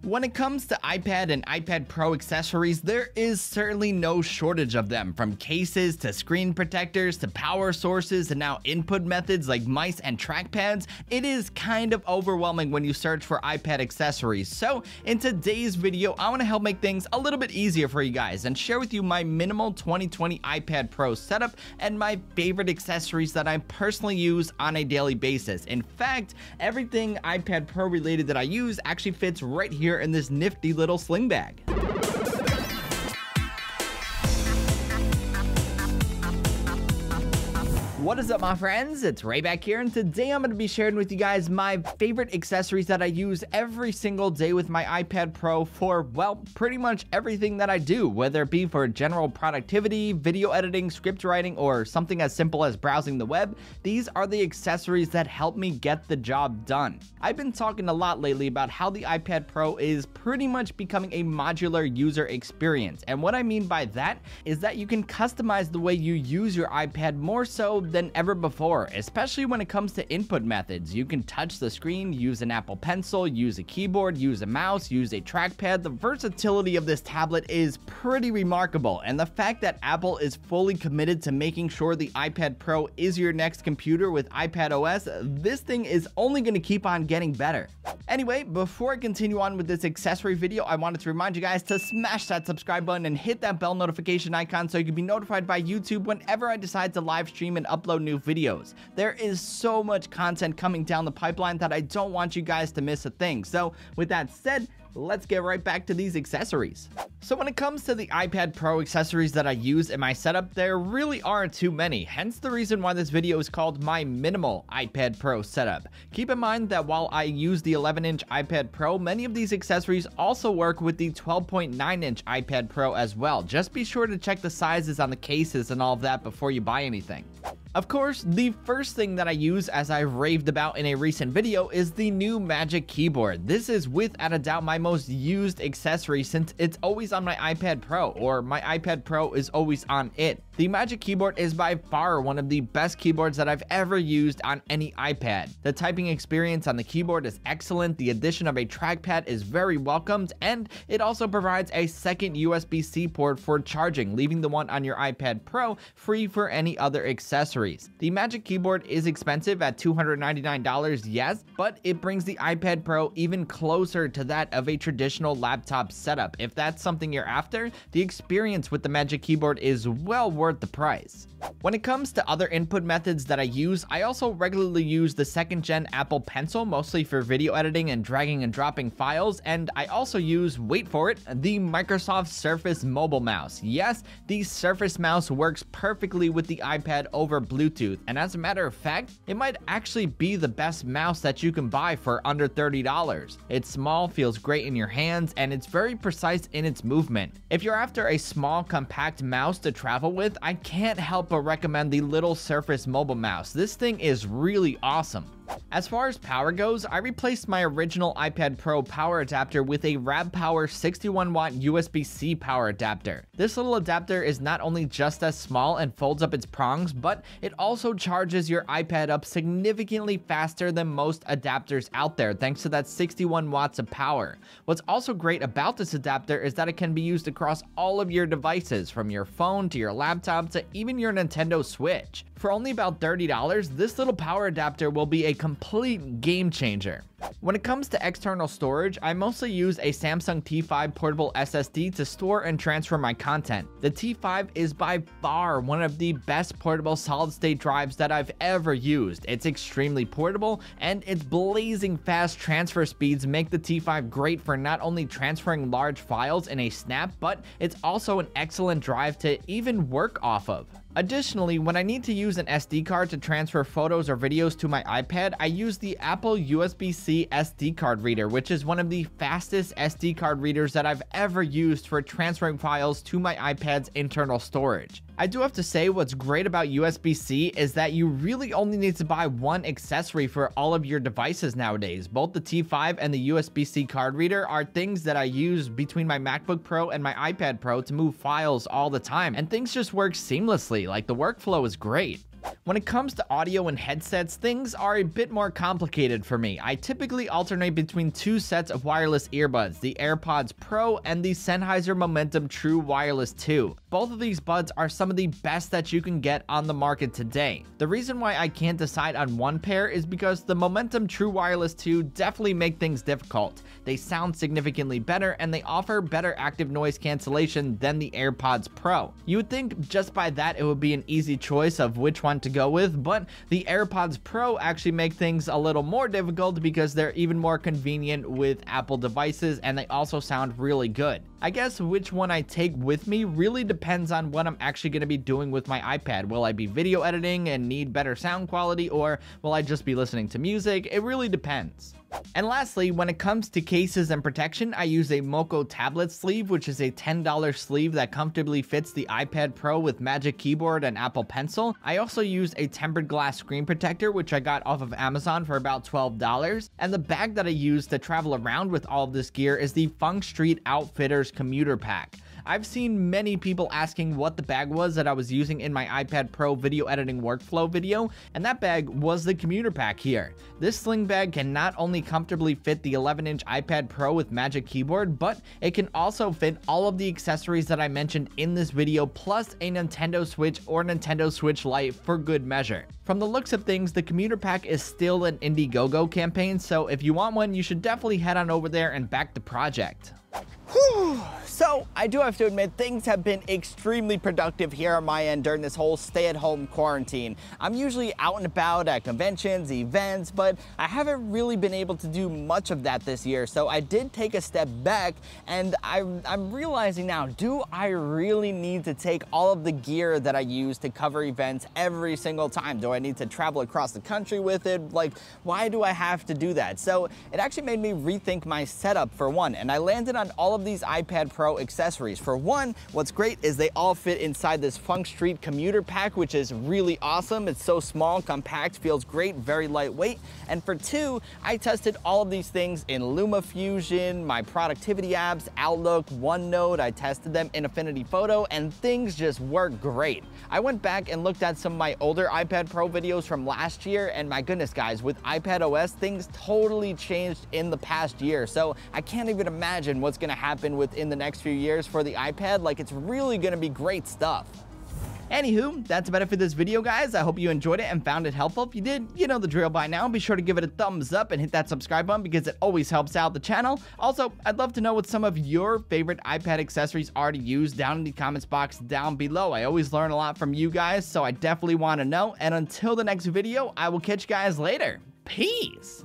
When it comes to iPad and iPad Pro accessories, there is certainly no shortage of them, from cases to screen protectors to power sources and now input methods like mice and trackpads. It is kind of overwhelming when you search for iPad accessories. So in today's video, I want to help make things a little bit easier for you guys and share with you my minimal 2020 iPad Pro setup and my favorite accessories that I personally use on a daily basis. In fact, everything iPad Pro related that I use actually fits right here in this nifty little sling bag. What is up, my friends? It's Ray back here, and today I'm going to be sharing with you guys my favorite accessories that I use every single day with my iPad Pro for, well, pretty much everything that I do, whether it be for general productivity, video editing, script writing, or something as simple as browsing the web. These are the accessories that help me get the job done. I've been talking a lot lately about how the iPad Pro is pretty much becoming a modular user experience, and what I mean by that is that you can customize the way you use your iPad more so than ever before, especially when it comes to input methods. You can touch the screen, use an Apple Pencil, use a keyboard, use a mouse, use a trackpad. The versatility of this tablet is pretty remarkable, and the fact that Apple is fully committed to making sure the iPad Pro is your next computer with iPad OS, this thing is only going to keep on getting better. Anyway, before I continue on with this accessory video, I wanted to remind you guys to smash that subscribe button and hit that bell notification icon so you can be notified by YouTube whenever I decide to live stream and upload new videos. There is so much content coming down the pipeline that I don't want you guys to miss a thing. So with that said, let's get right back to these accessories. So when it comes to the iPad Pro accessories that I use in my setup, there really aren't too many, hence the reason why this video is called my minimal iPad Pro setup. Keep in mind that while I use the 11-inch iPad Pro, many of these accessories also work with the 12.9-inch iPad Pro as well. Just be sure to check the sizes on the cases and all of that before you buy anything. Of course, the first thing that I use, as I raved about in a recent video, is the new Magic Keyboard. This is without a doubt my most used accessory since it's always on my iPad Pro, or my iPad Pro is always on it. The Magic Keyboard is by far one of the best keyboards that I've ever used on any iPad. The typing experience on the keyboard is excellent, the addition of a trackpad is very welcomed, and it also provides a second USB-C port for charging, leaving the one on your iPad Pro free for any other accessories. The Magic Keyboard is expensive at $299, yes, but it brings the iPad Pro even closer to that of a traditional laptop setup. If that's something you're after, the experience with the Magic Keyboard is well worth the price. When it comes to other input methods that I use, I also regularly use the 2nd gen Apple Pencil, mostly for video editing and dragging and dropping files, and I also use, wait for it, the Microsoft Surface mobile mouse. Yes, the Surface mouse works perfectly with the iPad over Bluetooth, and as a matter of fact, it might actually be the best mouse that you can buy for under $30. It's small, feels great in your hands, and it's very precise in its movement. If you're after a small, compact mouse to travel with, I can't help but recommend the little Surface mobile mouse. This thing is really awesome. As far as power goes, I replaced my original iPad Pro power adapter with a RavPower 61-watt USB-C power adapter. This little adapter is not only just as small and folds up its prongs, but it also charges your iPad up significantly faster than most adapters out there, thanks to that 61 watts of power. What's also great about this adapter is that it can be used across all of your devices, from your phone to your laptop to even your Nintendo Switch. For only about $30, this little power adapter will be a complete game changer. When it comes to external storage, I mostly use a Samsung T5 portable SSD to store and transfer my content. The T5 is by far one of the best portable solid-state drives that I've ever used. It's extremely portable, and its blazing fast transfer speeds make the T5 great for not only transferring large files in a snap, but it's also an excellent drive to even work off of. Additionally, when I need to use an SD card to transfer photos or videos to my iPad, I use the Apple USB-C SD card reader, which is one of the fastest SD card readers that I've ever used for transferring files to my iPad's internal storage. I do have to say, what's great about USB-C is that you really only need to buy one accessory for all of your devices nowadays. Both the T5 and the USB-C card reader are things that I use between my MacBook Pro and my iPad Pro to move files all the time, and things just work seamlessly. Like, the workflow is great. When it comes to audio and headsets, things are a bit more complicated for me. I typically alternate between two sets of wireless earbuds, the AirPods Pro and the Sennheiser Momentum True Wireless 2. Both of these buds are some of the best that you can get on the market today. The reason why I can't decide on one pair is because the Momentum True Wireless 2 definitely make things difficult. They sound significantly better and they offer better active noise cancellation than the AirPods Pro. You would think just by that it would be an easy choice of which one to go with, but the AirPods Pro actually make things a little more difficult because they're even more convenient with Apple devices and they also sound really good. I guess which one I take with me really depends on what I'm actually going to be doing with my iPad. Will I be video editing and need better sound quality, or will I just be listening to music? It really depends. And lastly, when it comes to cases and protection, I use a Moco tablet sleeve, which is a $10 sleeve that comfortably fits the iPad Pro with Magic Keyboard and Apple Pencil. I also use a tempered glass screen protector, which I got off of Amazon for about $12. And the bag that I use to travel around with all of this gear is the Feng Street Outfitters Commuter Pack. I've seen many people asking what the bag was that I was using in my iPad Pro video editing workflow video, and that bag was the commuter pack here. This sling bag can not only comfortably fit the 11-inch iPad Pro with Magic Keyboard, but it can also fit all of the accessories that I mentioned in this video, plus a Nintendo Switch or Nintendo Switch Lite for good measure. From the looks of things, the commuter pack is still an Indiegogo campaign, so if you want one, you should definitely head on over there and back the project. So I do have to admit, things have been extremely productive here on my end during this whole stay-at-home quarantine. I'm usually out and about at conventions, events, but I haven't really been able to do much of that this year. So I did take a step back, and I'm realizing now, do I really need to take all of the gear that I use to cover events every single time? Do I need to travel across the country with it? Like, why do I have to do that? So it actually made me rethink my setup for one, and I landed on all of these iPad Pro accessories. For one, what's great is they all fit inside this Feng Street commuter pack, which is really awesome. It's so small, compact, feels great, very lightweight. And for two, I tested all of these things in LumaFusion, my productivity apps, Outlook, OneNote. I tested them in Affinity Photo, and things just work great. I went back and looked at some of my older iPad Pro videos from last year, and my goodness guys, with iPad OS, things totally changed in the past year. So I can't even imagine what's gonna happen within the next few years for the iPad. Like, it's really gonna be great stuff. Anywho, that's about it for this video, guys. I hope you enjoyed it and found it helpful. If you did, you know the drill by now. Be sure to give it a thumbs up and hit that subscribe button because it always helps out the channel. Also, I'd love to know what some of your favorite iPad accessories are to use down in the comments box down below. I always learn a lot from you guys, so I definitely want to know. And until the next video, I will catch you guys later. Peace!